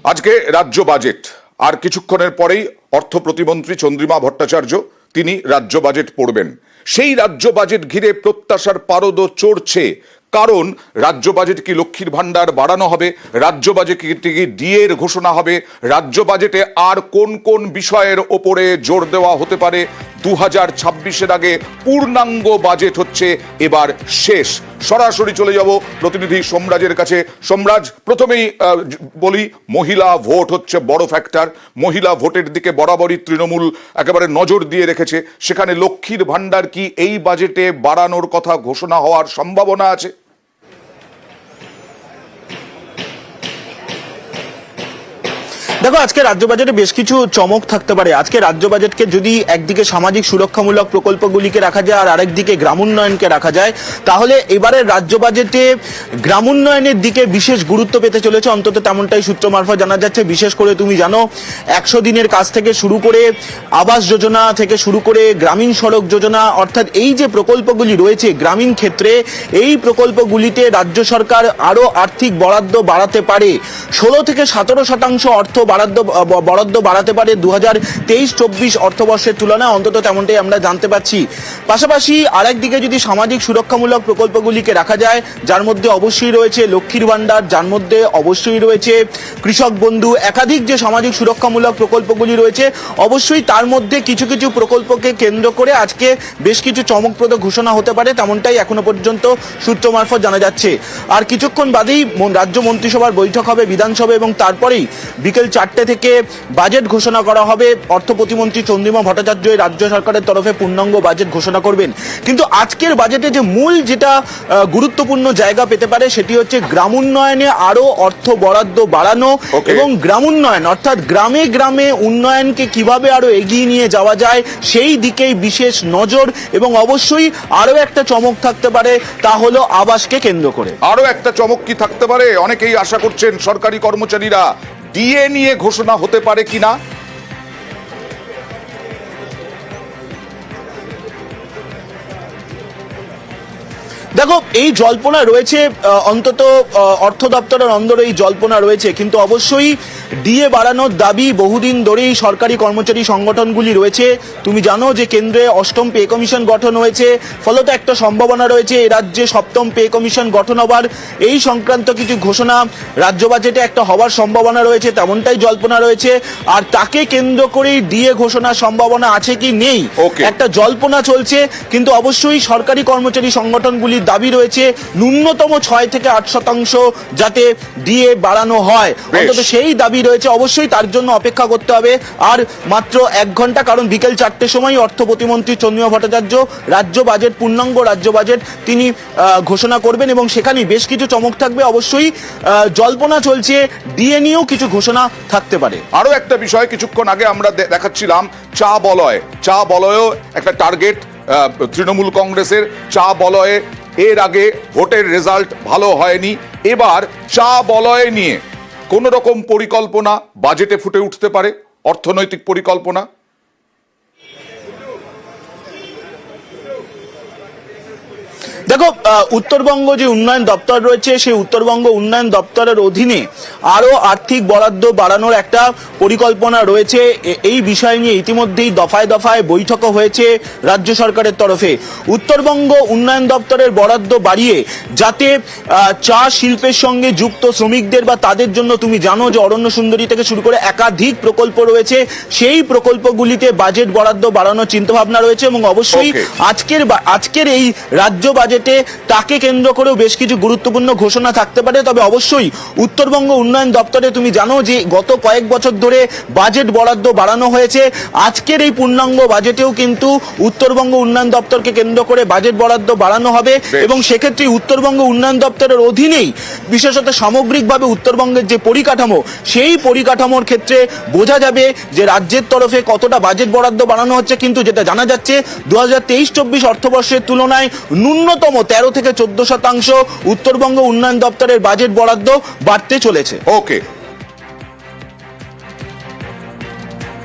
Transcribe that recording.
আজকে রাজ্য বাজেট আর কিছুক্ষণের পরেই অর্থ প্রতিমন্ত্রী চন্দ্রিমা ভট্টাচার্য তিনি রাজ্য বাজেট পড়বেন। সেই রাজ্য বাজেট ঘিরে প্রত্যাশার পারদও চড়ছে, কারণ রাজ্য বাজেট কি লক্ষ্মীর ভান্ডার বাড়ানো হবে, রাজ্য বাজেটে কি ডিএর ঘোষণা হবে, রাজ্য বাজেটে আর কোন কোন বিষয়ের ওপরে জোর দেওয়া হতে পারে। 2026-এর আগে পূর্ণাঙ্গ বাজেট হচ্ছে এবার শেষ। সরাসরি চলে যাব প্রতিনিধি সোমরাজের কাছে। সোমরাজ, প্রথমেই বলি, মহিলা ভোট হচ্ছে বড় ফ্যাক্টর। মহিলা ভোটের দিকে বরাবরই তৃণমূল একেবারে নজর দিয়ে রেখেছে। সেখানে লক্ষ্মীর ভান্ডার কি এই বাজেটে বাড়ানোর কথা ঘোষণা হওয়ার সম্ভাবনা আছে? দেখো, আজকে রাজ্য বাজেটে বেশ কিছু চমক থাকতে পারে। আজকে রাজ্য বাজেটকে যদি একদিকে সামাজিক সুরক্ষামূলক প্রকল্পগুলিকে রাখা যায় আর আরেকদিকে গ্রামোন্নয়নকে রাখা যায়, তাহলে এবারের রাজ্য বাজেটে গ্রামোন্নয়নের দিকে বিশেষ গুরুত্ব পেতে চলেছে, অন্তত তেমনটাই সূত্র মারফত জানা যাচ্ছে। বিশেষ করে তুমি জানো, 100 দিনের কাজ থেকে শুরু করে আবাস যোজনা থেকে শুরু করে গ্রামীণ সড়ক যোজনা, অর্থাৎ এই যে প্রকল্পগুলি রয়েছে গ্রামীণ ক্ষেত্রে, এই প্রকল্পগুলিতে রাজ্য সরকার আরো আর্থিক বরাদ্দ বাড়াতে পারে। 16 থেকে 17% অর্থ বরাদ্দ বাড়াতে পারে 2023-24 অর্থবর্ষের তুলনায়, অন্তত তেমনটাই আমরা জানতে পারছি। পাশাপাশি আরেকদিকে যদি সামাজিক সুরক্ষামূলক প্রকল্পগুলিকে রাখা যায়, যার মধ্যে অবশ্যই রয়েছে লক্ষ্মীর ভান্ডার, যার মধ্যে অবশ্যই রয়েছে কৃষক বন্ধু, একাধিক যে সামাজিক সুরক্ষামূলক প্রকল্পগুলি রয়েছে, অবশ্যই তার মধ্যে কিছু কিছু প্রকল্পকে কেন্দ্র করে আজকে বেশ কিছু চমকপ্রদ ঘোষণা হতে পারে, তেমনটাই এখনো পর্যন্ত সূত্র মারফত জানা যাচ্ছে। আর কিছুক্ষণ বাদেই রাজ্য মন্ত্রিসভার বৈঠক হবে বিধানসভা, এবং তারপরেই বিকেল 4টে থেকে বাজেট ঘোষণা করা হবে। অর্থ প্রতিমন্ত্রী চন্দ্রিমা ভট্টাচার্য রাজ্য সরকারের তরফে পূর্ণাঙ্গ বাজেট ঘোষণা করবেন। কিন্তু আজকের বাজেটে যে মূল যেটা গুরুত্বপূর্ণ জায়গা পেতে পারে, সেটি হচ্ছে গ্রামোন্নয়নে আরো অর্থ বরাদ্দ বাড়ানো এবং গ্রামোন্নয়ন অর্থাৎ গ্রামে গ্রামে উন্নয়নকে কিভাবে আরো এগিয়ে নিয়ে যাওয়া যায় সেই দিকেই বিশেষ নজর। এবং অবশ্যই আরো একটা চমক থাকতে পারে, তা হলো আবাসকে কেন্দ্র করে। আরো একটা চমক কি থাকতে পারে? অনেকেই আশা করছেন সরকারি কর্মচারীরা ডিএ নিয়ে ঘোষণা হতে পারে কিনা। দেখো, এই জল্পনা রয়েছে, অন্তত অর্থ দপ্তরের অন্দরে এই জল্পনা রয়েছে, কিন্তু অবশ্যই ডিএ বাড়ানোর দাবি বহুদিন ধরেই সরকারি কর্মচারী সংগঠনগুলি রয়েছে। তুমি জানো যে কেন্দ্রে 8ম পে কমিশন গঠন হয়েছে, ফলত একটা সম্ভাবনা রয়েছে এ রাজ্যে 7ম পে কমিশন গঠন হবার, এই সংক্রান্ত কিছু ঘোষণা রাজ্য বাজেটে একটা হওয়ার সম্ভাবনা রয়েছে, তেমনটাই জল্পনা রয়েছে। আর তাকে কেন্দ্র করেই ডিএ ঘোষণার সম্ভাবনা আছে কি নেই, একটা জল্পনা চলছে। কিন্তু অবশ্যই সরকারি কর্মচারী সংগঠনগুলি দাবি রয়েছে ন্যূনতম 6 থেকে 8% যাতে ডিএ বাড়ানো হয়, অন্তত সেই দাবি রয়েছে। অবশ্যই তার জন্য অপেক্ষা করতে হবে আর মাত্র 1 ঘন্টা, কারণ বিকেল 4টের সময় অর্থ প্রতিমন্ত্রী চন্দ্রিমা ভট্টাচার্য রাজ্য বাজেট, পূর্ণাঙ্গ রাজ্য বাজেট তিনি ঘোষণা করবেন, এবং সেখানে বেশ কিছু চমক থাকবে। অবশ্যই জল্পনা চলছে ডিএ নিয়েও কিছু ঘোষণা থাকতে পারে। আরো একটা বিষয়, কিছুক্ষণ আগে আমরা দেখাচ্ছিলাম চা বলয়েও একটা টার্গেট তৃণমূল কংগ্রেসের। চা বলয়ে এর আগে ভোটের রেজাল্ট ভালো হয়নি, এবার চা বলয় নিয়ে কোন রকম পরিকল্পনা বাজেটে ফুটে উঠতে পারে, অর্থনৈতিক পরিকল্পনা। দেখো, উত্তরবঙ্গ যে উন্নয়ন দপ্তর রয়েছে, সেই উত্তরবঙ্গ উন্নয়ন দপ্তরের অধীনে আরো আর্থিক বরাদ্দ বাড়ানোর একটা পরিকল্পনা রয়েছে। এই বিষয় নিয়ে ইতিমধ্যেই দফায় দফায় বৈঠকও হয়েছে রাজ্য সরকারের তরফে। উত্তরবঙ্গ উন্নয়ন দপ্তরের বরাদ্দ বাড়িয়ে যাতে চা শিল্পের সঙ্গে যুক্ত শ্রমিকদের বা তাদের জন্য, তুমি জানো যে অরণ্য সুন্দরী থেকে শুরু করে একাধিক প্রকল্প রয়েছে, সেই প্রকল্পগুলিতে বাজেট বরাদ্দ বাড়ানোর চিন্তাভাবনা রয়েছে। এবং অবশ্যই আজকের এই রাজ্য বাজেটে তাকে কেন্দ্র করেও বেশ কিছু গুরুত্বপূর্ণ ঘোষণা থাকতে পারে। তবে অবশ্যই উত্তরবঙ্গ উন্নয়ন দপ্তরে তুমি জানো যে গত কয়েক বছর ধরে বাজেট বরাদ্দ বাড়ানো হয়েছে। আজকের এই পূর্ণাঙ্গ বাজেটেও কিন্তু উত্তরবঙ্গ উন্নয়ন দপ্তরকে কেন্দ্র করে বাজেট বরাদ্দ বাড়ানো হবে, এবং সেক্ষেত্রে উত্তরবঙ্গ উন্নয়ন দপ্তরের অধীনেই বিশেষত সামগ্রিকভাবে উত্তরবঙ্গের যে পরিকাঠামো, সেই পরিকাঠামোর ক্ষেত্রে বোঝা যাবে যে রাজ্যের তরফে কতটা বাজেট বরাদ্দ বাড়ানো হচ্ছে। কিন্তু যেটা জানা যাচ্ছে 2023-24 অর্থবর্ষের তুলনায় ন্যূনতম 13 থেকে 14% উত্তরবঙ্গ উন্নয়ন দপ্তরের বাজেট বরাদ্দ বাড়তে চলেছে। ওকে।